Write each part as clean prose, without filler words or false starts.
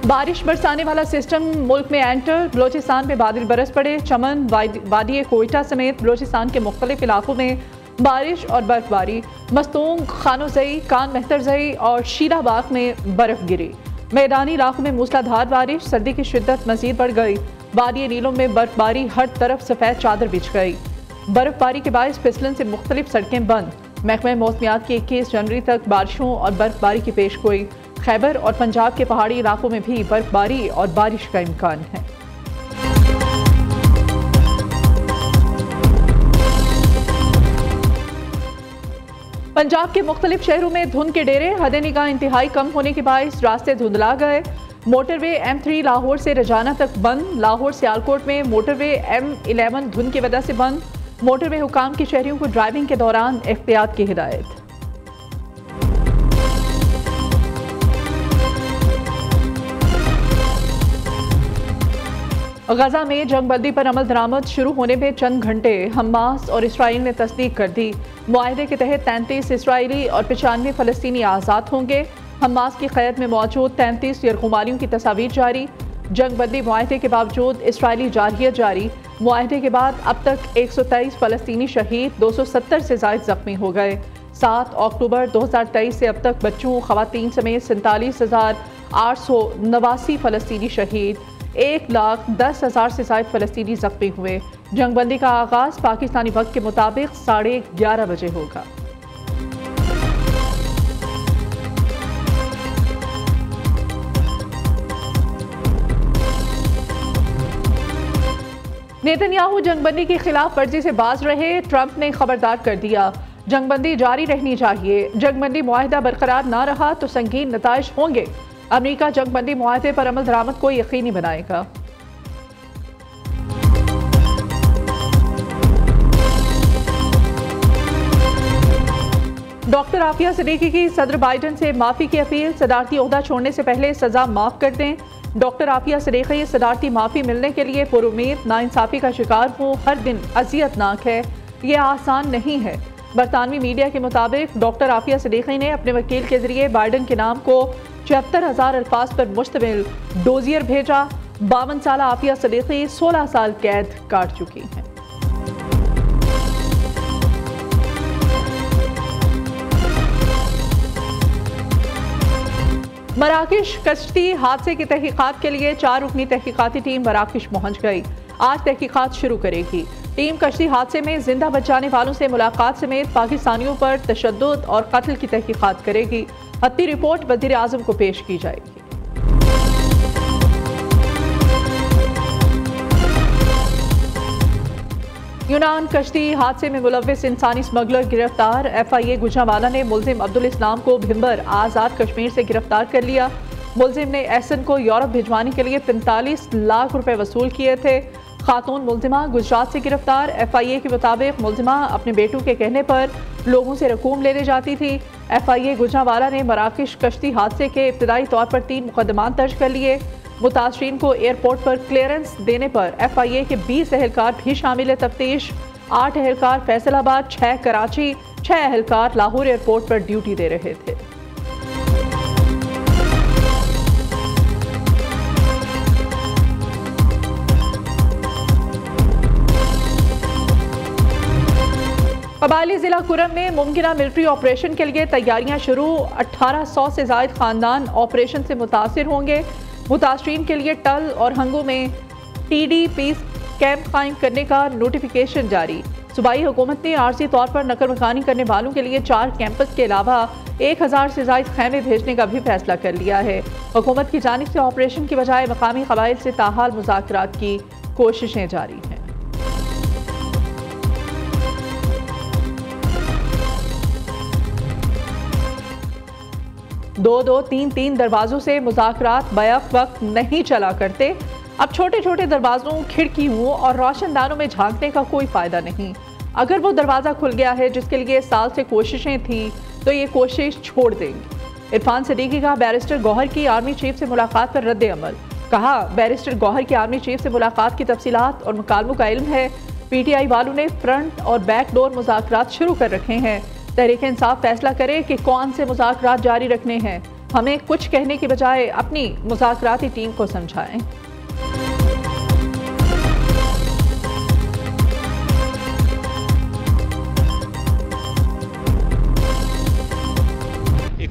बारिश बरसाने वाला सिस्टम मुल्क में एंटर, बलोचिस्तान में बादल बरस पड़े। चमन, वादी कोयटा समेत बलोचिस्तान के मुख्तलिफ इलाकों में बारिश और बर्फबारी। मस्तूंग, खानोजई, कान मेहतरजई और शीलाबाग में बर्फ गिरी। मैदानी इलाकों में मूसलाधार बारिश, सर्दी की शिद्दत मजीद बढ़ गई। वादी नीलों में बर्फबारी, हर तरफ सफ़ेद चादर बिछ गई। बर्फबारी के बायस फिसलन से मुख्तलिफ सड़कें बंद। महकमा मौसमियात की 21 जनवरी तक बारिशों और बर्फबारी की पेशगोई। खैबर और पंजाब के पहाड़ी इलाकों में भी बर्फबारी और बारिश का इम्कान है। पंजाब के मुख्तलिफ शहरों में धुंध के डेरे, हद निगाह इंतहाई कम होने के बायस रास्ते धुंधला गए। मोटरवे M3 लाहौर से रजाना तक बंद। लाहौर सियालकोट में मोटरवे M11 धुंध की वजह से बंद। मोटरवे हुकाम की शहरियों को ड्राइविंग के दौरान एहतियात की हिदायत। गजा में जंगबंदी पर अमल दरामद शुरू होने में चंद घंटे, हमास और इसराइल ने तस्दीक कर दी। मुआहदे के तहत 33 इसराइली और 95 फ़लस्तीनी आज़ाद होंगे। हमास की क़ैद में मौजूद 33 यरगुमारियों की तस्वीर जारी। जंगबंदी मुआहदे के बावजूद इसराइली जारहियत जारी। मुआहदे के बाद अब तक 123 फ़लस्तीनी शहीद, 270 से ज़ायद ज़ख्मी हो गए। 7 अक्टूबर 2023 से अब तक बच्चों, ख़वातीन समेत 47,889 फ़लस्तीनी शहीद, 1,10,000 से ज़ायद फ़लस्तीनी ज़ख्मी हुए। जंगबंदी का आगाज़ पाकिस्तानी वक्त के मुताबिक 11:30 बजे होगा। नेतन्याहू जंगबंदी की खिलाफ वर्जी से बाज रहे, ट्रंप ने खबरदार कर दिया। जंगबंदी जारी रहनी चाहिए। जंगबंदी मुआहदा बरकरार ना रहा तो संगीन नताइज होंगे। अमेरिका जंगबंदी मुआहदे पर अमल दरामद को यकीनी बनाएगा। डॉक्टर आफिया सिद्दीकी की सदर बाइडन से माफी की अपील। सदारती ओहदा छोड़ने से पहले सजा माफ कर दें। डॉक्टर आफिया सिद्दीकी सदारती माफी मिलने के लिए पुरुमीद नाइंसाफी का शिकार हूँ, हर दिन अजियतनाक है, ये आसान नहीं है। बरतानवी मीडिया के मुताबिक डॉक्टर आफिया सिद्दीकी ने अपने वकील के जरिए बाइडन के नाम को 74,000 अल्फाज पर मुश्तमिल डोजियर भेजा। 52 साल आफिया सिद्दीकी 16 साल कैद काट चुकी हैं। मराकश कश्ती हादसे की तहकीकात के लिए 4 रुकनी तहकीकाती टीम मराकश पहुंच गई। आज तहकीकात शुरू करेगी। टीम कश्ती हादसे में जिंदा बचाने वालों से मुलाकात समेत पाकिस्तानियों पर तशद्दुद और कत्ल की तहकीकात करेगी। हत्ती रिपोर्ट वज़ीर आज़म को पेश की जाएगी। यूनान कश्ती हादसे में मुलव्विस इंसानी स्मगलर गिरफ्तार। FIA गुजरांवाला ने मुल्जिम अब्दुल इस्लाम को भिंबर आज़ाद कश्मीर से गिरफ्तार कर लिया। मुल्जिम ने एहसन को यूरोप भिजवाने के लिए 45 लाख रुपए वसूल किए थे। खातून मुल्जिमा गुजरात से गिरफ्तार। FIA के मुताबिक मुल्जिमा अपने बेटों के कहने पर लोगों से रकूम लेने जाती थी। FIA गुजरांवाला ने मराकश कश्ती हादसे के इब्तदाई तौर पर 3 मुकदमात दर्ज कर लिए। मुतासरीन को एयरपोर्ट पर क्लियरेंस देने पर FIA के 20 एहलकार भी शामिल है। तफ्तीश 8 एहलकार फैसलाबाद, 6 कराची, 6 एहलकार लाहौर एयरपोर्ट पर ड्यूटी दे रहे थे। कबायली जिला कुरम में मुमकिना मिलिट्री ऑपरेशन के लिए तैयारियां शुरू। 1800 से ज़ायद खानदान ऑपरेशन से मुतासिर होंगे। मुतासरीन के लिए टल और हंगू में TD पीस कैंप कायम करने का नोटिफिकेशन जारी। सूबाई हुकूमत ने आर्जी तौर पर नकल मकानी करने वालों के लिए 4 कैंपस के अलावा 1000 से ज़ायद खैमे भेजने का भी फैसला कर लिया है। हुकूमत की जानिब से ऑपरेशन की बजाय मकामी कबाइल से ताहाल मुज़ाकरात की कोशिशें जारी हैं। 2-2, 3-3 दरवाजों से मुज़ाकरात बैक वक्त नहीं चला करते। अब छोटे छोटे दरवाजों, खिड़कियों और रोशनदानों में झांकने का कोई फ़ायदा नहीं। अगर वो दरवाज़ा खुल गया है जिसके लिए साल से कोशिशें थी तो ये कोशिश छोड़ देंगे। इरफान सिद्दीकी का बैरिस्टर गौहर की आर्मी चीफ से मुलाकात पर रद्द अमल। कहा, बैरिस्टर गौहर की आर्मी चीफ से मुलाकात की तफसीलात और मुकालमों का इल्म है। PTI वालों ने फ्रंट और बैक डोर मुज़ाकरात शुरू कर रखे हैं। तहरीक इंसाफ फैसला करे कि कौन से मुज़ाकरात जारी रखने हैं। हमें कुछ कहने की बजाय अपनी मुज़ाकराती टीम को समझाएं।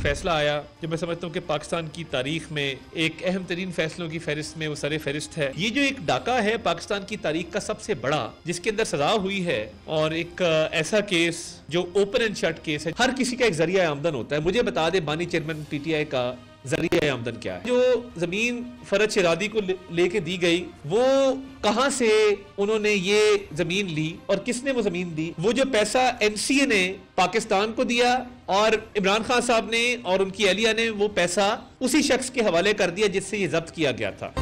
फैसला आया जो मैं समझता हूँ कि पाकिस्तान की तारीख में एक अहम तरीन फैसलों की फहरिस्त में वो सरे फहरिस्त है। ये जो एक डाका है पाकिस्तान की तारीख का सबसे बड़ा, जिसके अंदर सजा हुई है, और एक ऐसा केस जो ओपन एंड शट केस है। हर किसी का एक जरिया आमदन होता है। मुझे बता दे बानी चेयरमैन PTI का जरिया आमदन क्या है? जो जमीन फरज शिरादी को लेके दी गई, वो कहां से उन्होंने ये जमीन ली और किसने वो जमीन दी? वो जो पैसा MCA ने पाकिस्तान को दिया और इमरान खान साहब ने और उनकी अहलिया ने वो पैसा उसी शख्स के हवाले कर दिया जिससे ये जब्त किया गया था।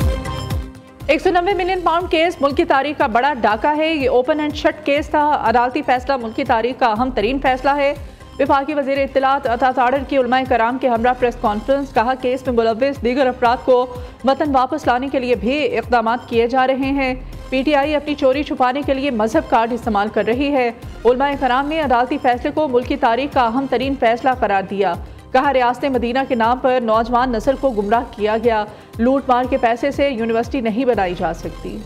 190 मिलियन पाउंड केस मुल्क की तारीख का बड़ा डाका है। ये ओपन एंड शट केस था। अदालती फैसला मुल्क की तारीख का अहम तरीन फैसला है। वफाकी वज़ीर इत्तलात अता ताड़र की उलमाए कराम के हमरा प्रेस कॉन्फ्रेंस, कहा केस में मुलव्विस दीगर अफराद को वतन वापस लाने के लिए भी इक़दाम किए जा रहे हैं। PTI अपनी चोरी छुपाने के लिए मजहब कार्ड इस्तेमाल कर रही है। उलमाए कराम ने अदालती फैसले को मुल्क की तारीख का अहम तरीन फैसला करार दिया। कहा रियासत मदीना के नाम पर नौजवान नस्ल को गुमराह किया गया। लूट मार के पैसे से यूनिवर्सिटी नहीं बनाई जा सकती।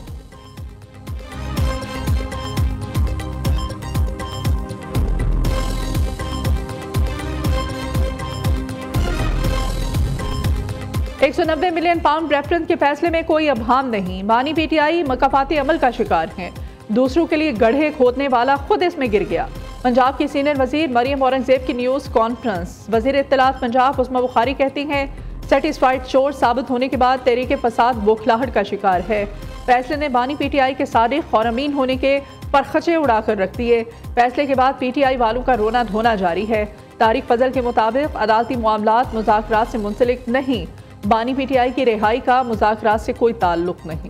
$190 मिलियन पाउंड रेफरेंस के फैसले में कोई अभाम नहीं। बानी PTI मकाफाती अमल का शिकार हैं। दूसरों के लिए गड्ढे खोदने वाला खुद इसमें गिर गया। पंजाब की सीनियर वजीर मरियम औरंगजेब की न्यूज़ कॉन्फ्रेंस। वजीर इत्तलात पंजाब उस्मा बुखारी कहती हैं सेटिस्फाइड चोर साबित होने के बाद तहरीक फसाद बौखलाहट का शिकार है। फैसले ने बानी PTI के सादिक और अमीन होने के परखचे उड़ाकर रख दिए। फैसले के बाद PTI वालों का रोना धोना जारी है। तारिक फजल के मुताबिक अदालती मामलात मुज़ाकरात से मुंसलिक नहीं। बानी PTI की रिहाई का मुज़ाकरात से कोई ताल्लुक नहीं।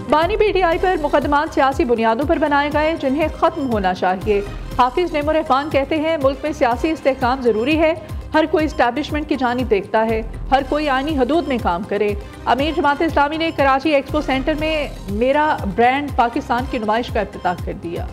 बानी PTI पर मुकदमात सियासी बुनियादों पर बनाए गए जिन्हें खत्म होना चाहिए। हाफिज नेमो रहमान कहते हैं मुल्क में सियासी इस्तेहकाम जरूरी है। हर कोई इस्टेब्लिशमेंट की जानिब देखता है। हर कोई आईनी हदूद में काम करे। अमीर जमात इस्लामी ने कराची एक्सपो सेंटर में मेरा ब्रांड पाकिस्तान की नुमाइश का इफ्तिताह कर दिया।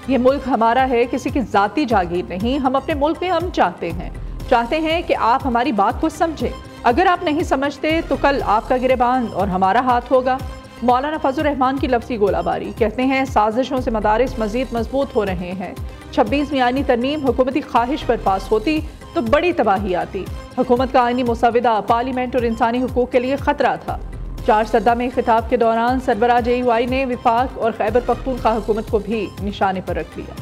ये मुल्क हमारा है, किसी की जाती जागीर नहीं। हम अपने मुल्क में हम चाहते हैं कि आप हमारी बात को समझें। अगर आप नहीं समझते तो कल आपका गिरेबान और हमारा हाथ होगा। मौलाना फजल रहमान की लफ्ज़ी गोलाबारी। कहते हैं साजिशों से मदारिस मजीद मजबूत हो रहे हैं। 26वीं आईनी तरमीम हुकूमती ख्वाहिश पर पास होती तो बड़ी तबाही आती। हुकूमत का आईनी मुसविदा पार्लियामेंट और इंसानी हुकूक के लिए खतरा था। 4 सदा में खिताब के दौरान सरबराह JUI ने विफाक और खैबर पख्तूनख्वा हुकूमत को भी निशाने पर रख लिया।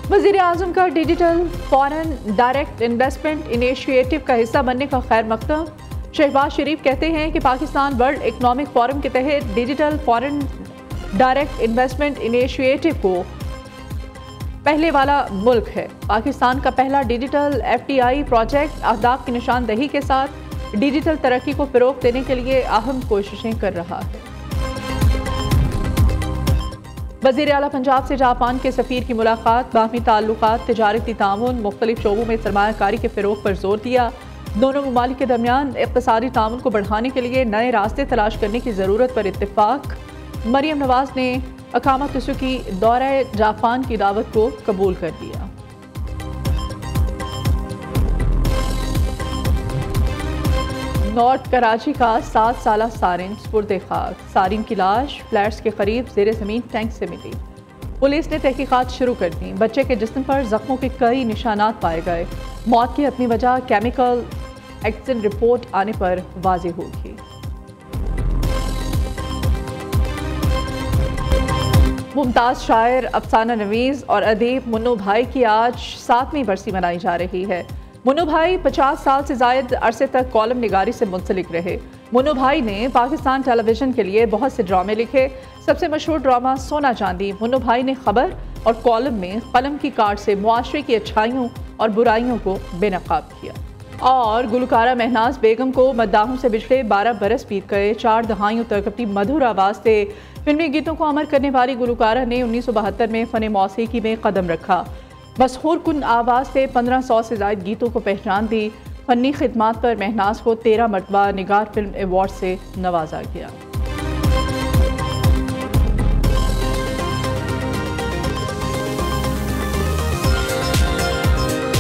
वज़ीर आज़म का digital foreign direct investment initiative का हिस्सा बनने का खैर मकदम। शहबाज शरीफ कहते हैं कि पाकिस्तान वर्ल्ड इकनॉमिक फोरम के तहत digital foreign direct investment initiative को पहले वाला मुल्क है। पाकिस्तान का पहला डिजिटल FDI प्रोजेक्ट अहदाफ की निशानदही के साथ डिजिटल तरक्की को फ़रोग़ देने के लिए अहम कोशिशें कर रहा है। वज़ीर आला पंजाब से जापान के सफ़ीर की मुलाकात। बाहमी ताल्लुकात, तिजारती ताउन, मुख्तलिफ शोबों में सरमायाकारी के फ़रोग़ पर जोर दिया। दोनों ममालिक के दरमियान इक़्तिसादी ताउन को बढ़ाने के लिए नए रास्ते तलाश करने की ज़रूरत पर इत्तिफ़ाक। मरियम नवाज़ ने अकामा तुसु की दौरा जापान की दावत को कबूल कर लिया। नॉर्थ कराची का 7 साला सारिन सुपुर्द खाक। सारिन की लाश फ्लैट्स के करीब ज़ेरे ज़मीन टैंक से मिली। पुलिस ने तहकीकात शुरू कर दी। बच्चे के जिस्म पर जख्मों के कई निशानात पाए गए। मौत की अपनी वजह केमिकल एक्सीडेंट रिपोर्ट आने पर वाज़ेह होगी। मुमताज़ शायर, अफसाना नवीस और अदीब मुन्नू भाई की आज 7वीं बरसी मनाई जा रही है। मुन्नू भाई 50 साल से ज़ायद अरसे तक कॉलम निगारी से मुंसलिक रहे। मुन्नू भाई ने पाकिस्तान टेलीविज़न के लिए बहुत से ड्रामे लिखे। सबसे मशहूर ड्रामा सोना चांदी मुन्नू भाई ने खबर, और कॉलम में कलम की काट से मुआशरे की अच्छाइयों और बुराइयों को बेनकाब किया। और गुलकारा महनाज बेगम को मद्दाहों से पिछले 12 बरस बीत गए। 4 दहाइयों तक अपनी मधुर आवाज़ से फिल्मी गीतों को अमर करने वाली गुलकारा ने 1972 में फ़न मौसीकी में कदम रखा। मशहूर कुन आवाज़ से 1500 से ज़ायद गीतों को पहचान दी। फ़नी खिदमात पर महनाज को 13 मरतबा निगार फिल्म अवार्ड से नवाजा गया।